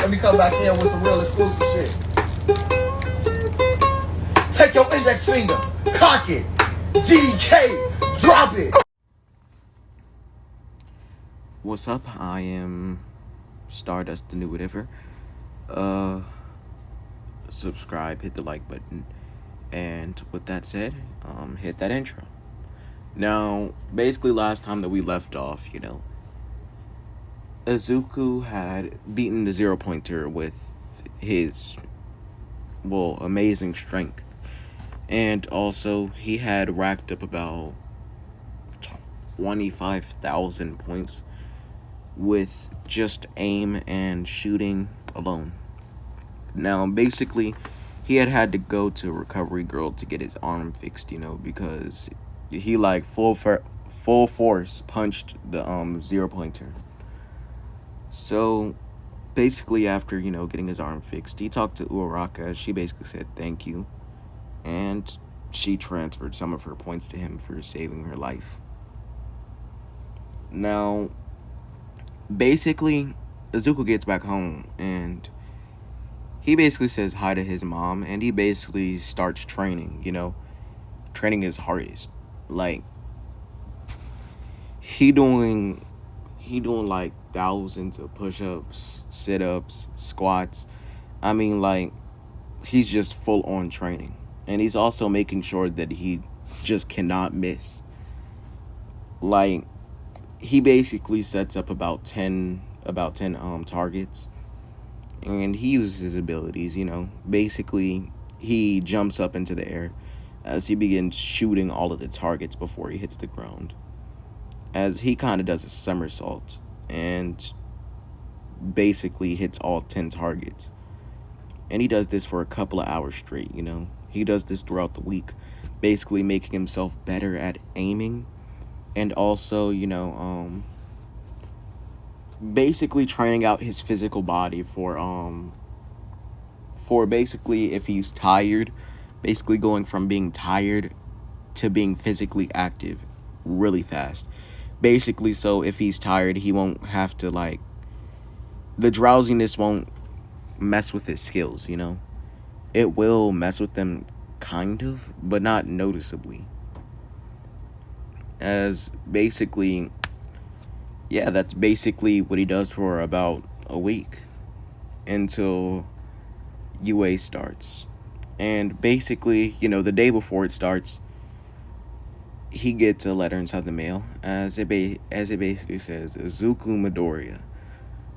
Let me come back in with some real exclusive shit. Take your index finger, cock it, GDK, drop it. What's up? I am Stardust the New Whatever. Subscribe, hit the like button, and with that said, hit that intro. Now, basically, last time that we left off, Izuku had beaten the 0-pointer with his, amazing strength. And also, he had racked up about 25,000 points with just aim and shooting alone. Now, basically, he had to go to Recovery Girl to get his arm fixed, because he, full force punched the 0-pointer. So, basically, after, getting his arm fixed, he talked to Uraraka. She basically said thank you, and she transferred some of her points to him for saving her life. Now, basically, Izuku gets back home, and he basically says hi to his mom, and he basically starts training, training his hardest. He doing thousands of push-ups, sit-ups, squats. I mean, he's just full on training. And he's also making sure that he just cannot miss. He basically sets up about 10 targets. And he uses his abilities, Basically, he jumps up into the air as he begins shooting all of the targets before he hits the ground. As he kind of does a somersault and basically hits all 10 targets. And he does this for a couple of hours straight, He does this throughout the week, basically making himself better at aiming. And also, basically training out his physical body for basically if he's tired, basically going from being tired to being physically active really fast. Basically, so if he's tired, he won't have to, the drowsiness won't mess with his skills, It will mess with them, kind of, but not noticeably. As basically, that's basically what he does for about a week until UA starts. And basically, the day before it starts, he gets a letter inside the mail, as it basically says, Izuku Midoriya,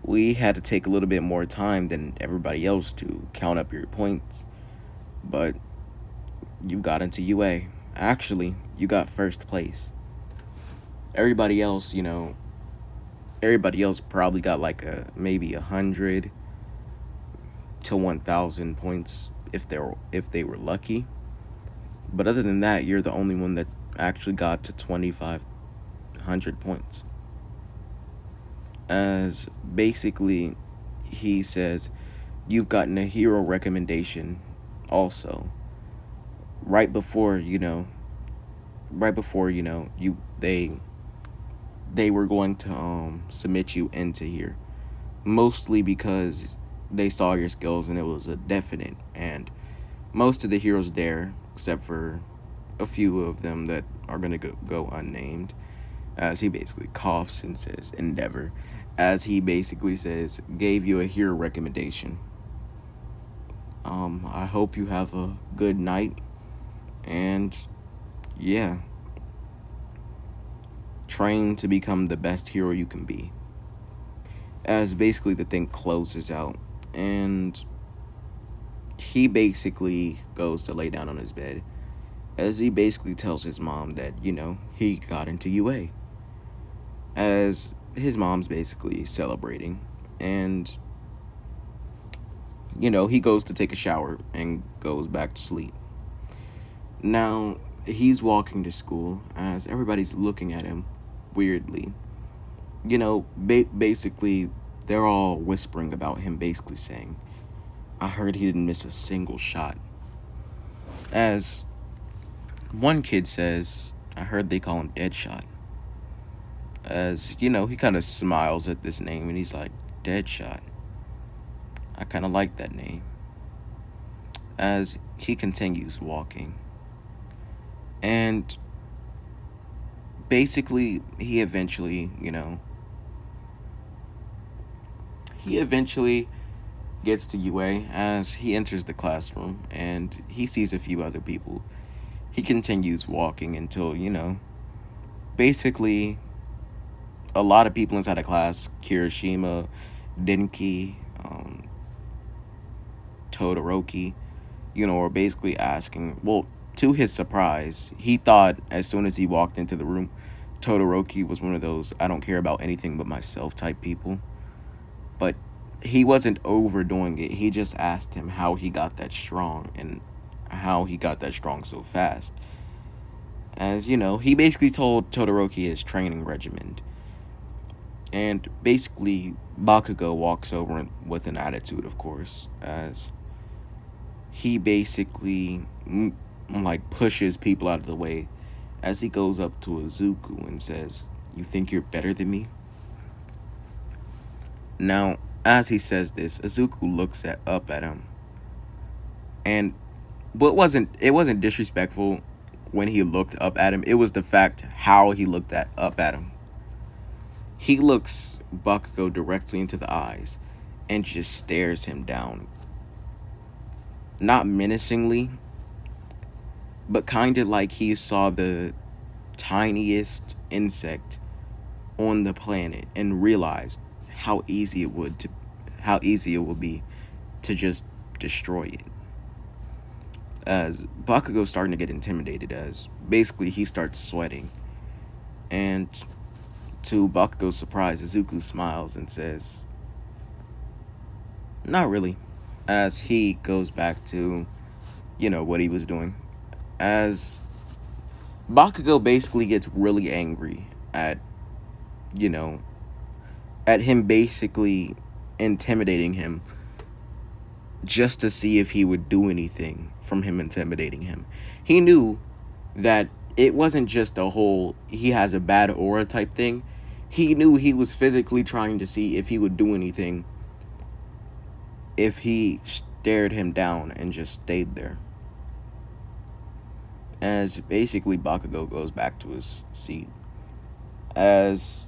we had to take a little bit more time than everybody else to count up your points, but you got into UA. Actually, you got first place. Everybody else probably got maybe 100 to 1,000 points if they were lucky. But other than that, you're the only one that actually got to 2,500 points. As basically he says, you've gotten a hero recommendation also. Right before they were going to submit you into here, mostly because they saw your skills and it was a definite, and most of the heroes there, except for a few of them that are going to go unnamed, as he basically coughs and says Endeavor, as he basically says, gave you a hero recommendation. I hope you have a good night, and train to become the best hero you can be. As basically the thing closes out, and he basically goes to lay down on his bed, as he basically tells his mom that, he got into UA. As his mom's basically celebrating, and, he goes to take a shower and goes back to sleep. Now, he's walking to school, as everybody's looking at him weirdly. Basically, they're all whispering about him, basically saying, I heard he didn't miss a single shot. As one kid says, I heard they call him Deadshot. As, he kind of smiles at this name, and he's like, Deadshot. I kind of like that name. As he continues walking. And basically, he eventually gets to UA as he enters the classroom and he sees a few other people. He continues walking until, basically a lot of people inside the class, Kirishima, Denki, Todoroki, are basically asking, well, to his surprise, he thought as soon as he walked into the room, Todoroki was one of those I don't care about anything but myself type people. But he wasn't overdoing it. He just asked him how he got that strong and how he got that strong so fast. As he basically told Todoroki his training regimen. And basically, Bakugo walks over with an attitude, of course, as he basically like pushes people out of the way as he goes up to Izuku and says, "You think you're better than me?" Now, as he says this, Izuku looks up at him, and it wasn't disrespectful when he looked up at him. It was the fact how he looked up at him. He looks Bakugo directly into the eyes and just stares him down. Not menacingly, but kind of like he saw the tiniest insect on the planet and realized how easy it would be to just destroy it. As Bakugo's starting to get intimidated, as basically he starts sweating. And to Bakugo's surprise, Izuku smiles and says, "Not really," as he goes back to, what he was doing. As Bakugo basically gets really angry you know, at him basically intimidating him just to see if he would do anything from him intimidating him. He knew that it wasn't just a whole he has a bad aura type thing. He knew he was physically trying to see if he would do anything if he stared him down and just stayed there. As basically Bakugo goes back to his seat. As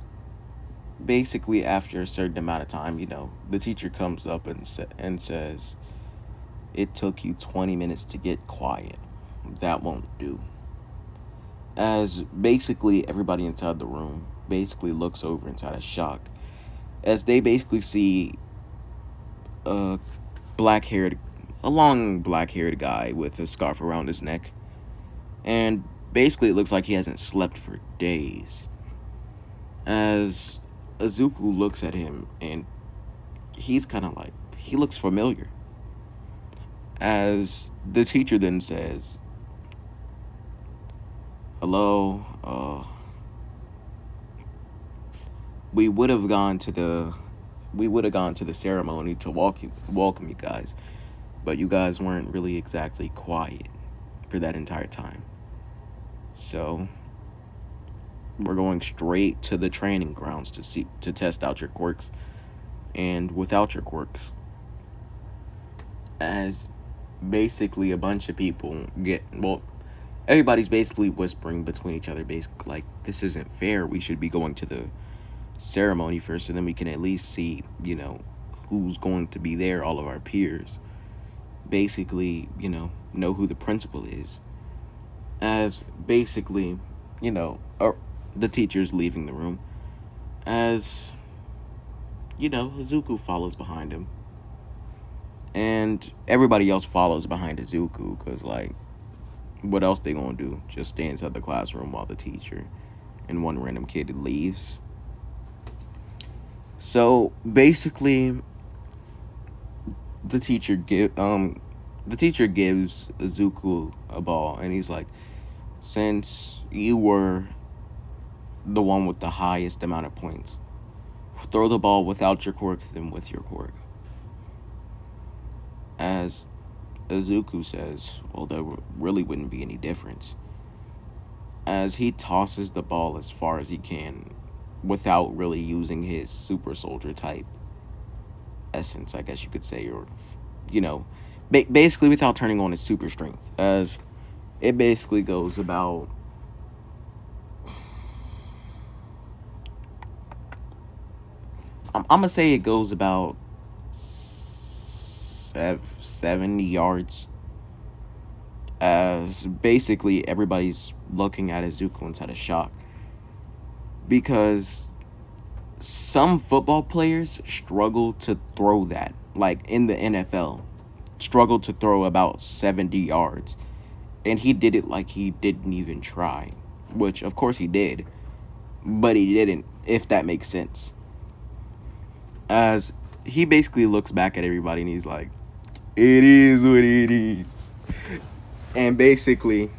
basically after a certain amount of time, the teacher comes up and says, "It took you 20 minutes to get quiet. That won't do." As basically everybody inside the room basically looks over inside of shock as they basically see a a long black-haired guy with a scarf around his neck. And basically it looks like he hasn't slept for days. As Izuku looks at him and he's kind of like, he looks familiar. As the teacher then says, "Hello, we would have gone to the ceremony to welcome you guys, but you guys weren't really exactly quiet for that entire time. So we're going straight to the training grounds to test out your quirks and without your quirks." As basically a bunch of people everybody's basically whispering between each other, basically like, "This isn't fair. We should be going to the ceremony first, so then we can at least see, who's going to be there, all of our peers. Basically, know who the principal is." As basically, the teacher's leaving the room. As, Izuku follows behind him. And everybody else follows behind Izuku, because, like, what else they gonna do? Just stay inside the classroom while the teacher and one random kid leaves? So basically, the teacher gives Izuku a ball, and he's like, "Since you were the one with the highest amount of points, throw the ball without your quirk than with your quirk." As Izuku says, "Well, there really wouldn't be any difference." As he tosses the ball as far as he can without really using his super soldier type. essence, I guess you could say, or you know, basically without turning on his super strength, as it basically goes about. I'm gonna say it goes about 70 yards, as basically everybody's looking at Izuku inside of shock, because some football players struggle to throw that, like in the NFL, struggle to throw about 70 yards, and he did it like he didn't even try, which of course he did, but he didn't, if that makes sense. As he basically looks back at everybody and he's like, it is what it is. And basically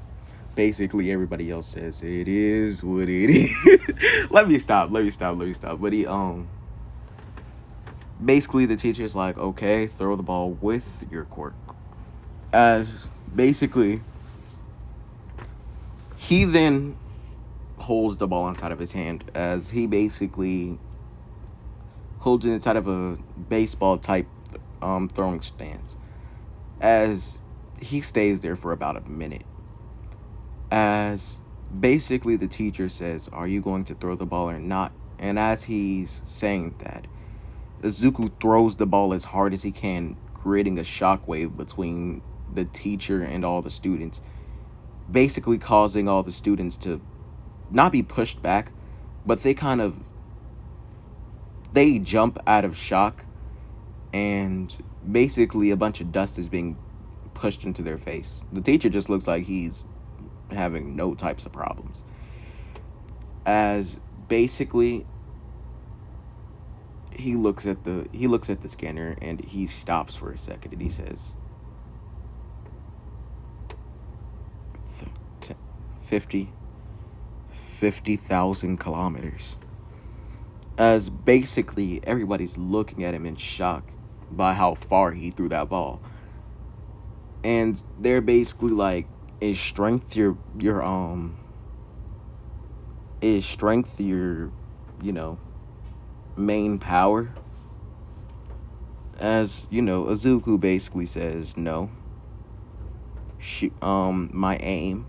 everybody else says it is what it is. let me stop. But he basically the teacher's like, okay, throw the ball with your quirk. As basically he then holds the ball inside of his hand, as he basically holds it inside of a baseball type throwing stance, as he stays there for about a minute, as basically the teacher says, are you going to throw the ball or not? And as he's saying that, Izuku throws the ball as hard as he can, creating a shockwave between the teacher and all the students, basically causing all the students to not be pushed back, but they jump out of shock, and basically a bunch of dust is being pushed into their face. The teacher just looks like he's having no types of problems, as basically he looks at the scanner and he stops for a second and he says 50,000 kilometers, as basically everybody's looking at him in shock by how far he threw that ball, and they're basically like, is strength your main power? As Izuku basically says no. My aim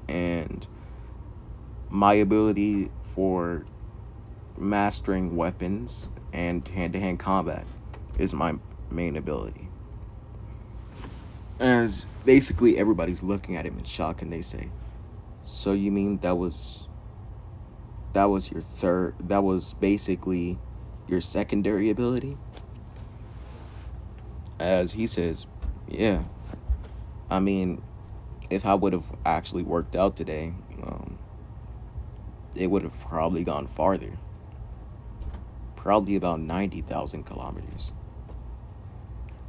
and my ability for mastering weapons and hand-to-hand combat is my main ability. As basically everybody's looking at him in shock and they say, so you mean that was basically your secondary ability? As he says, yeah. I mean, if I would have actually worked out today, it would have probably gone farther. Probably about 90,000 kilometers.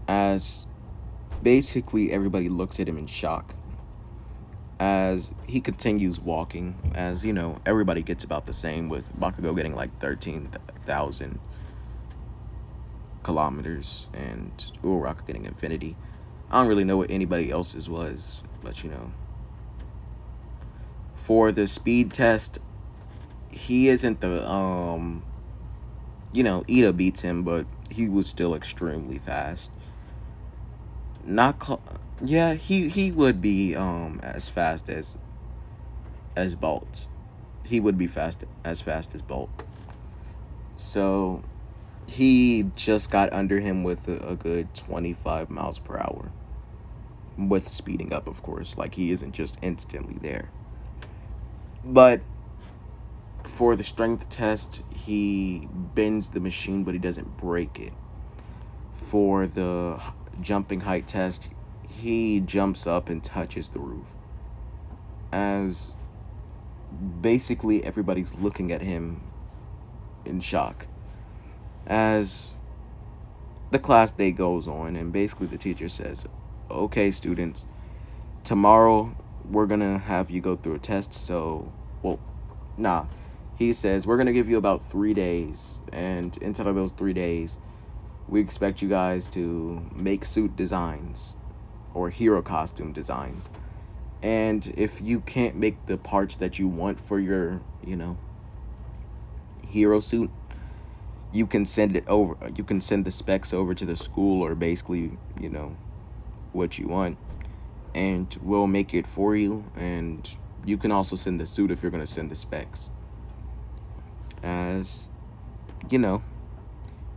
As basically everybody looks at him in shock, as he continues walking, as everybody gets about the same, with Bakugo getting like 13,000 kilometers and Uraraka getting infinity. I don't really know what anybody else's was, but for the speed test, he isn't the Ida beats him, but he was still extremely fast. He would be as fast as Bolt. He would be as fast as Bolt. So he just got under him with a good 25 miles per hour. With speeding up, of course. Like, he isn't just instantly there. But for the strength test, he bends the machine, but he doesn't break it. For the jumping height test, he jumps up and touches the roof. As basically everybody's looking at him in shock. As the class day goes on, and basically the teacher says, okay, students, tomorrow we're gonna have you go through a test. He says we're gonna give you about 3 days, and inside of those 3 days, we expect you guys to make suit designs or hero costume designs. And if you can't make the parts that you want for your, hero suit, you can send it over. You can send the specs over to the school, or basically, what you want, and we'll make it for you. And you can also send the suit if you're gonna send the specs. As you know,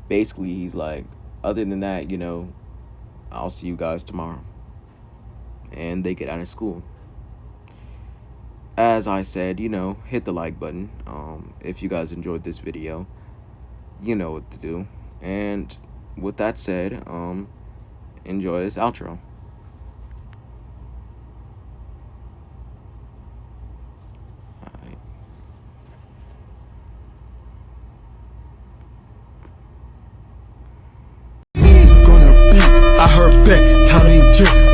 basically, he's like, other than that, I'll see you guys tomorrow. And they get out of school. As I said, hit the like button. If you guys enjoyed this video, you know what to do. And with that said, enjoy this outro. Alright. I heard back, time ain't drip.